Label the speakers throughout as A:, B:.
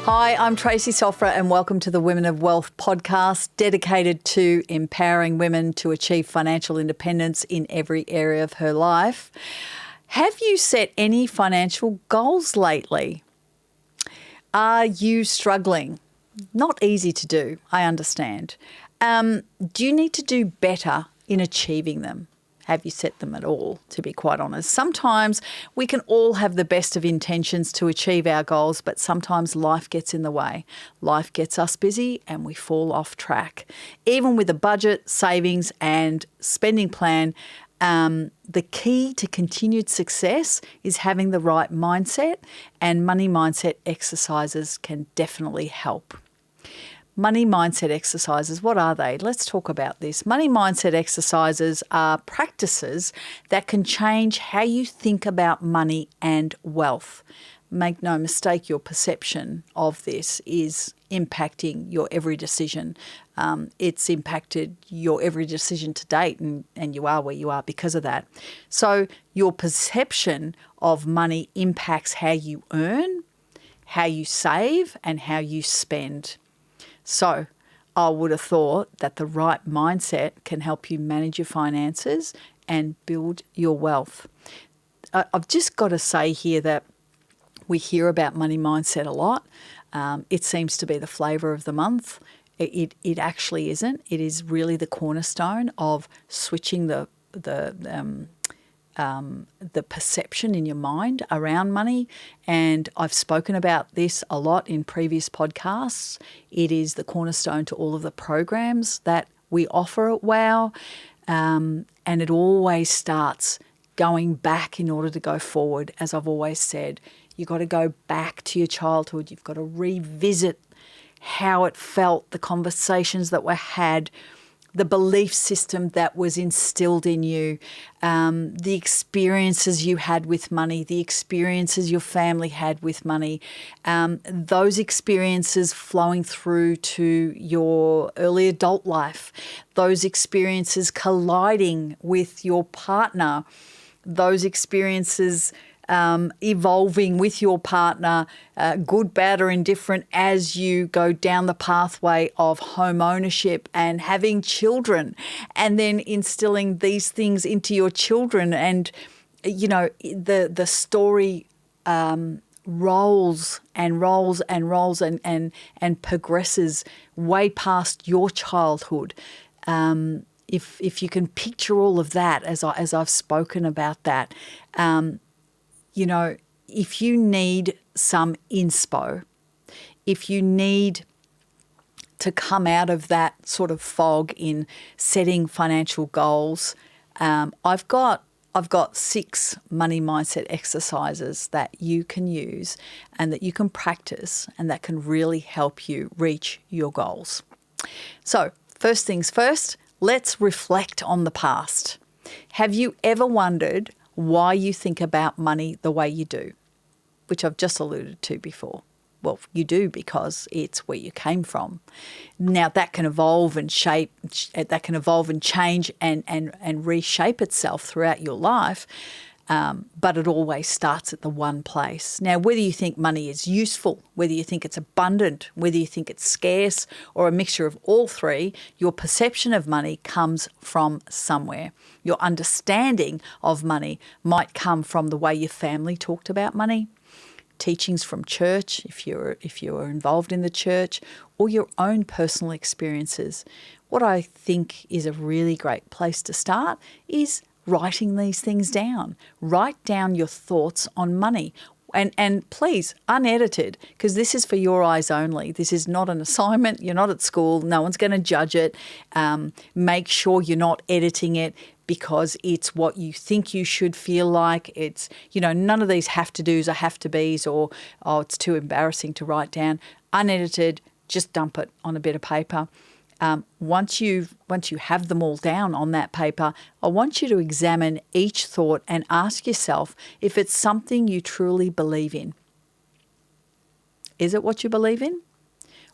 A: Hi, I'm Tracy Sofra and welcome to the Women of Wealth podcast, dedicated to empowering women to achieve financial independence in every area of her life. Have you set any financial goals lately? Are you struggling? Not easy to do, I understand. Do you need to do better in achieving them? Have you set them at all, to be quite honest? Sometimes we can all have the best of intentions to achieve our goals, but sometimes life gets in the way. Life gets us busy and we fall off track. Even with a budget, savings and spending plan, the key to continued success is having the right mindset, and money mindset exercises can definitely help. Money mindset exercises, what are they? Let's talk about this. Money mindset exercises are practices that can change how you think about money and wealth. Make no mistake, your perception of this is impacting your every decision. It's impacted your every decision to date, and you are where you are because of that. So your perception of money impacts how you earn, how you save, and how you spend. So I would have thought that the right mindset can help you manage your finances and build your wealth. I've just got to say here that we hear about money mindset a lot. It seems to be the flavour of the month. It actually isn't. It is really the cornerstone of switching the perception in your mind around money. And I've spoken about this a lot in previous podcasts. It is the cornerstone to all of the programs that we offer at WOW. And it always starts going back in order to go forward. As I've always said, you've got to go back to your childhood. You've got to revisit how it felt, the conversations that were had, the belief system that was instilled in you, the experiences you had with money, the experiences your family had with money, those experiences flowing through to your early adult life, those experiences colliding with your partner, those experiences evolving with your partner, good, bad or indifferent, as you go down the pathway of home ownership and having children, and then instilling these things into your children. And, you know, the story rolls and rolls and rolls and progresses way past your childhood. If you can picture all of that, as I've spoken about that, you know, if you need some inspo, if you need to come out of that sort of fog in setting financial goals, I've got 6 money mindset exercises that you can use and that you can practice and that can really help you reach your goals. So first things first, let's reflect on the past. Have you ever wondered why you think about money the way you do, which I've just alluded to before? Well, you do because it's where you came from. Now that can evolve and change and reshape itself throughout your life, but it always starts at the one place. Now, whether you think money is useful, whether you think it's abundant, whether you think it's scarce, or a mixture of all three, your perception of money comes from somewhere. Your understanding of money might come from the way your family talked about money, teachings from church, if you're involved in the church, or your own personal experiences. What I think is a really great place to start is writing these things down. Write down your thoughts on money. And please, unedited, because this is for your eyes only. This is not an assignment. You're not at school. No one's going to judge it. Make sure you're not editing it because it's what you think you should feel like. It's, you know, none of these have to do's or have to be's or, oh, it's too embarrassing to write down. Unedited, just dump it on a bit of paper. Once you have them all down on that paper, I want you to examine each thought and ask yourself if it's something you truly believe in. Is it what you believe in?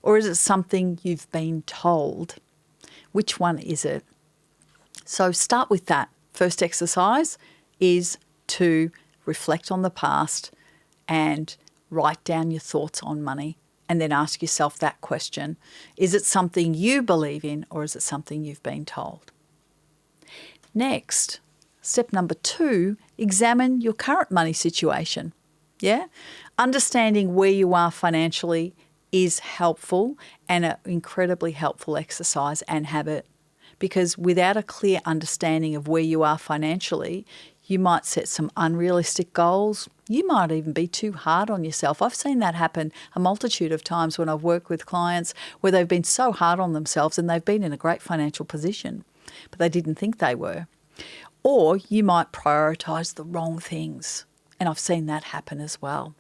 A: Or is it something you've been told? Which one is it? So start with that. First exercise is to reflect on the past and write down your thoughts on money And then ask yourself that question. Is it something you believe in, or is it something you've been told? Next, step number 2, examine your current money situation. Yeah? Understanding where you are financially is helpful and an incredibly helpful exercise and habit, because without a clear understanding of where you are financially, you might set some unrealistic goals. You might even be too hard on yourself. I've seen that happen a multitude of times when I've worked with clients where they've been so hard on themselves and they've been in a great financial position, but they didn't think they were. Or you might prioritise the wrong things, and I've seen that happen as well.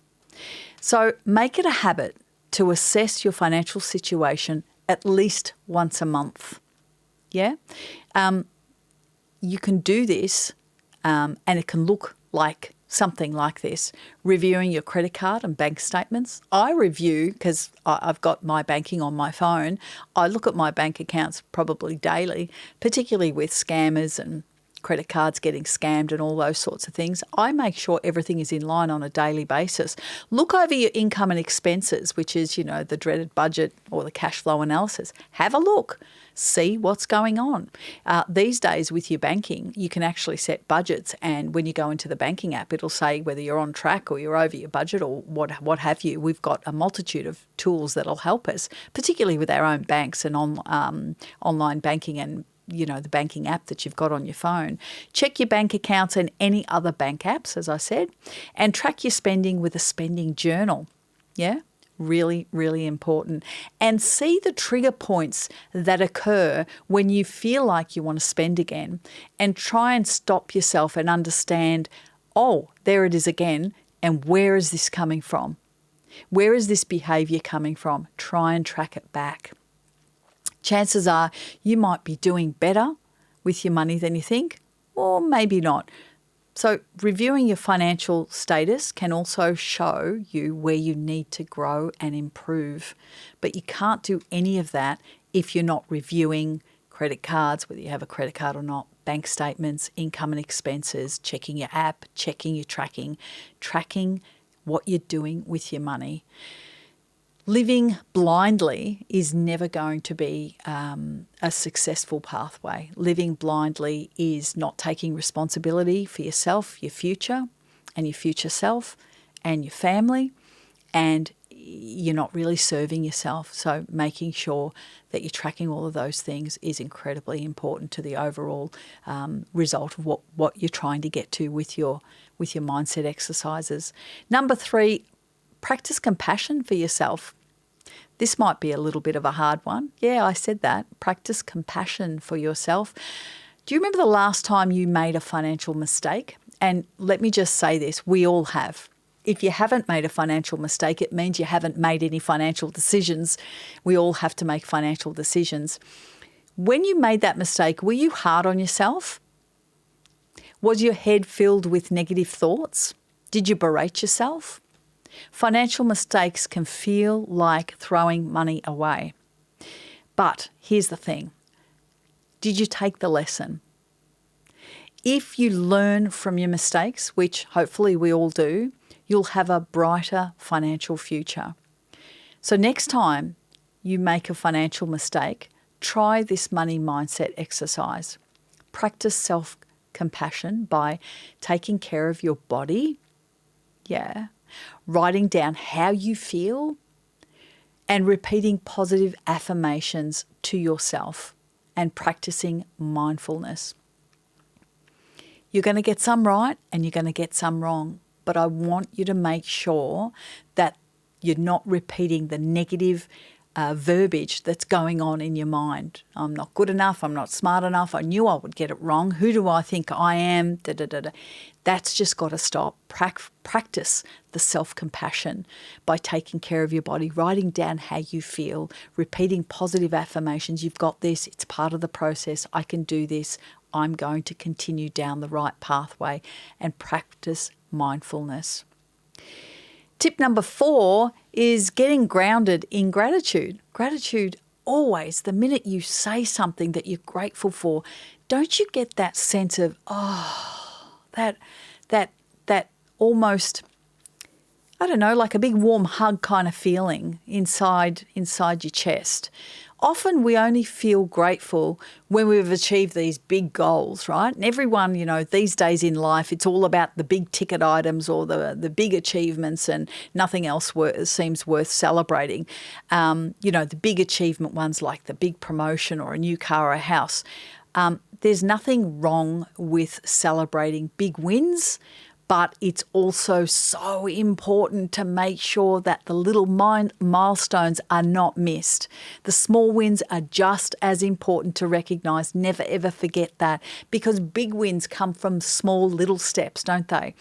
A: So make it a habit to assess your financial situation at least once a month. Yeah? You can do this, and it can look like something like this: reviewing your credit card and bank statements. I review, because I've got my banking on my phone, I look at my bank accounts probably daily, particularly with scammers and credit cards getting scammed and all those sorts of things. I make sure everything is in line on a daily basis. Look over your income and expenses, which is, the dreaded budget or the cash flow analysis. Have a look. See what's going on. These days with your banking, you can actually set budgets, and when you go into the banking app, it'll say whether you're on track or you're over your budget or what have you. We've got a multitude of tools that'll help us, particularly with our own banks and online banking and the banking app that you've got on your phone. Check your bank accounts and any other bank apps, as I said, and track your spending with a spending journal. Yeah? Really, really important. And see the trigger points that occur when you feel like you want to spend again, and try and stop yourself and understand, oh, there it is again, and where is this coming from? Where is this behaviour coming from? Try and track it back. Chances are you might be doing better with your money than you think, or maybe not. So reviewing your financial status can also show you where you need to grow and improve. But you can't do any of that if you're not reviewing credit cards, whether you have a credit card or not, bank statements, income and expenses, checking your app, checking your tracking what you're doing with your money. Living blindly is never going to be a successful pathway. Living blindly is not taking responsibility for yourself, your future, and your future self, and your family, and you're not really serving yourself. So making sure that you're tracking all of those things is incredibly important to the overall result of what you're trying to get to with your mindset exercises. Number 3, practice compassion for yourself. This might be a little bit of a hard one. Yeah, I said that. Practice compassion for yourself. Do you remember the last time you made a financial mistake? And let me just say this, we all have. If you haven't made a financial mistake, it means you haven't made any financial decisions. We all have to make financial decisions. When you made that mistake, were you hard on yourself? Was your head filled with negative thoughts? Did you berate yourself? Financial mistakes can feel like throwing money away. But here's the thing. Did you take the lesson? If you learn from your mistakes, which hopefully we all do, you'll have a brighter financial future. So next time you make a financial mistake, try this money mindset exercise. Practice self-compassion by taking care of your body. Yeah. Writing down how you feel and repeating positive affirmations to yourself and practicing mindfulness. You're going to get some right and you're going to get some wrong, but I want you to make sure that you're not repeating the negative verbiage that's going on in your mind. I'm not good enough. I'm not smart enough. I knew I would get it wrong. Who do I think I am? Da, da, da, da. That's just got to stop. Practice the self-compassion by taking care of your body, writing down how you feel, repeating positive affirmations. You've got this. It's part of the process. I can do this. I'm going to continue down the right pathway, and practice mindfulness. Tip number 4 is getting grounded in gratitude. Gratitude always, the minute you say something that you're grateful for, don't you get that sense of, that almost, I don't know, like a big warm hug kind of feeling inside your chest. Often we only feel grateful when we've achieved these big goals, right? And everyone, these days in life, it's all about the big ticket items or the big achievements, and nothing else seems worth celebrating. The big achievement ones like the big promotion or a new car or a house. There's nothing wrong with celebrating big wins, but it's also so important to make sure that the little milestones are not missed. The small wins are just as important to recognise. Never, ever forget that, because big wins come from small little steps, don't they?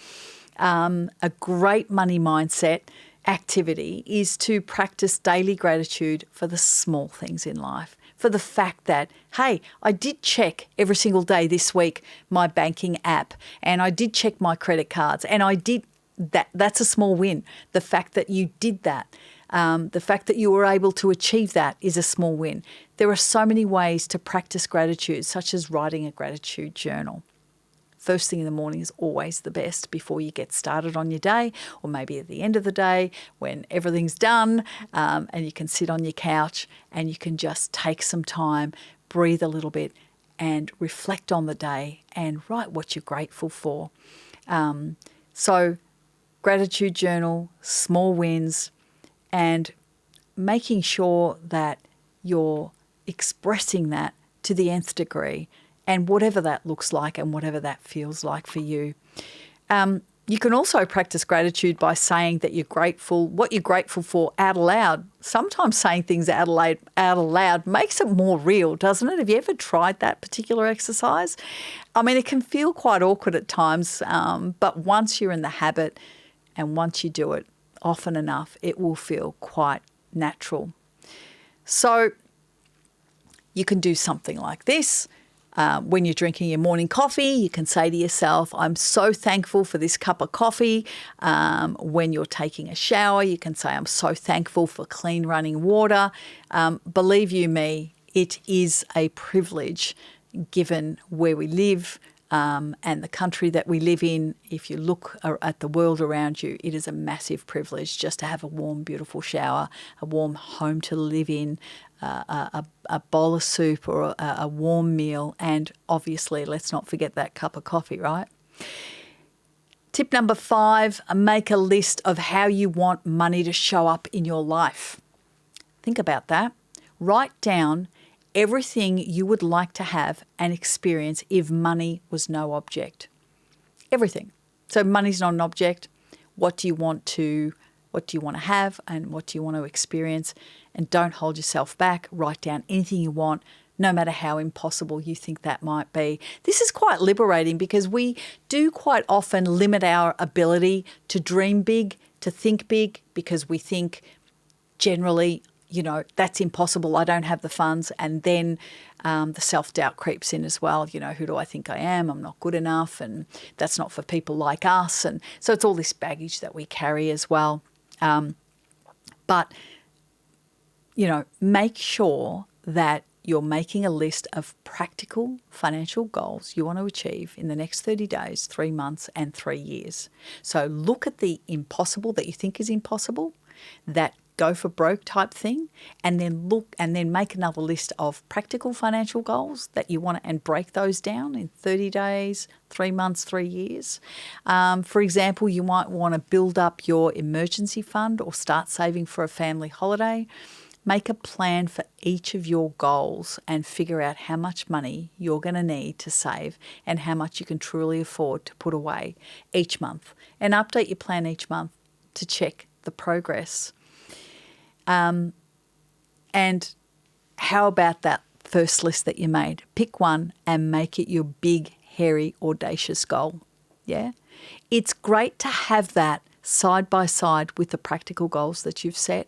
A: A great money mindset activity is to practice daily gratitude for the small things in life. For the fact that, hey, I did check every single day this week my banking app, and I did check my credit cards, and I did that. That's a small win. The fact that you did that, the fact that you were able to achieve that is a small win. There are so many ways to practice gratitude, such as writing a gratitude journal. First thing in the morning is always the best before you get started on your day, or maybe at the end of the day when everything's done, and you can sit on your couch and you can just take some time, breathe a little bit and reflect on the day and write what you're grateful for. So gratitude journal, small wins, and making sure that you're expressing that to the nth degree, and whatever that looks like and whatever that feels like for you. You can also practice gratitude by saying that you're grateful, what you're grateful for out loud. Sometimes saying things out loud makes it more real, doesn't it? Have you ever tried that particular exercise? I mean, it can feel quite awkward at times, but once you're in the habit and once you do it often enough, it will feel quite natural. So you can do something like this. When you're drinking your morning coffee, you can say to yourself, I'm so thankful for this cup of coffee. When you're taking a shower, you can say, I'm so thankful for clean running water. Believe you me, it is a privilege given where we live and the country that we live in. If you look at the world around you, it is a massive privilege just to have a warm, beautiful shower, a warm home to live in, a bowl of soup or a warm meal, and obviously let's not forget that cup of coffee, right? Tip number 5, make a list of how you want money to show up in your life. Think about that. Write down everything you would like to have and experience if money was no object. Everything. So money's not an object. What do you want to have and what do you want to experience? And don't hold yourself back. Write down anything you want, no matter how impossible you think that might be. This is quite liberating because we do quite often limit our ability to dream big, to think big, because we think generally, that's impossible. I don't have the funds. And then the self-doubt creeps in as well. Who do I think I am? I'm not good enough. And that's not for people like us. And so it's all this baggage that we carry as well. But make sure that you're making a list of practical financial goals you want to achieve in the next 30 days, 3 months, and 3 years. So look at the impossible that you think is impossible, that go for broke type thing, and then make another list of practical financial goals that you want to, and break those down in 30 days, 3 months, 3 years. For example, you might want to build up your emergency fund or start saving for a family holiday. Make a plan for each of your goals and figure out how much money you're going to need to save and how much you can truly afford to put away each month. And update your plan each month to check the progress. And how about that first list that you made? Pick one and make it your big, hairy, audacious goal. Yeah? It's great to have that side by side with the practical goals that you've set.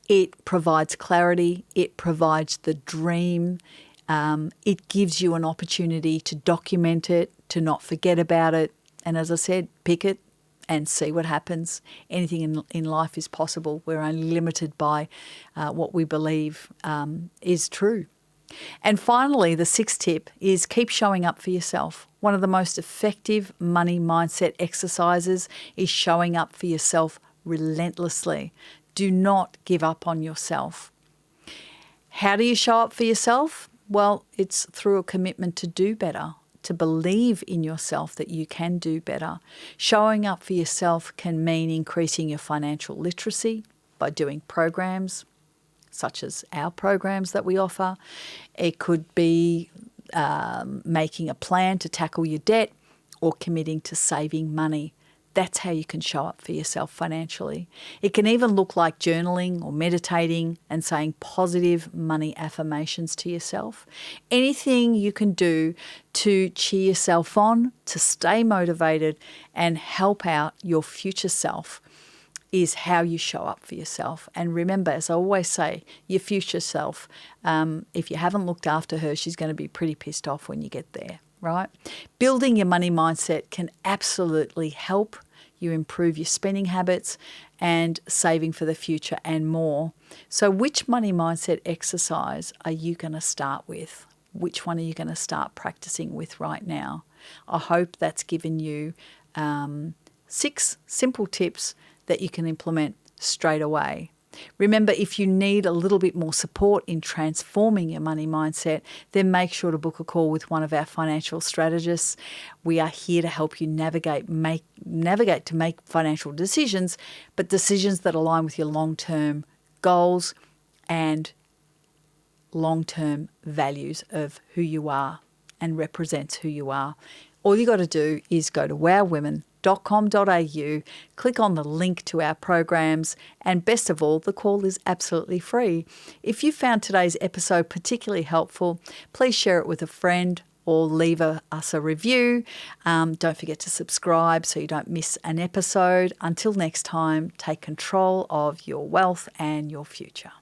A: It provides clarity. It provides the dream. It gives you an opportunity to document it, to not forget about it. And as I said, pick it and see what happens. Anything in life is possible. We're only limited by what we believe is true. And finally, the 6th tip is keep showing up for yourself. One of the most effective money mindset exercises is showing up for yourself relentlessly. Do not give up on yourself. How do you show up for yourself? Well, it's through a commitment to do better, to believe in yourself that you can do better. Showing up for yourself can mean increasing your financial literacy by doing programs such as our programs that we offer. It could be making a plan to tackle your debt or committing to saving money. That's how you can show up for yourself financially. It can even look like journaling or meditating and saying positive money affirmations to yourself. Anything you can do to cheer yourself on, to stay motivated and help out your future self is how you show up for yourself. And remember, as I always say, your future self, if you haven't looked after her, she's going to be pretty pissed off when you get there, right? Building your money mindset can absolutely help you improve your spending habits and saving for the future and more. So which money mindset exercise are you going to start with? Which one are you going to start practicing with right now? I hope that's given you 6 simple tips that you can implement straight away. Remember, if you need a little bit more support in transforming your money mindset, then make sure to book a call with one of our financial strategists. We are here to help you navigate to make financial decisions, but decisions that align with your long-term goals and long-term values of who you are and represents who you are. All you got to do is go to wowwomen.com.au, click on the link to our programs, and best of all, the call is absolutely free. If you found today's episode particularly helpful, please share it with a friend or leave us a review. Don't forget to subscribe so you don't miss an episode. Until next time, take control of your wealth and your future.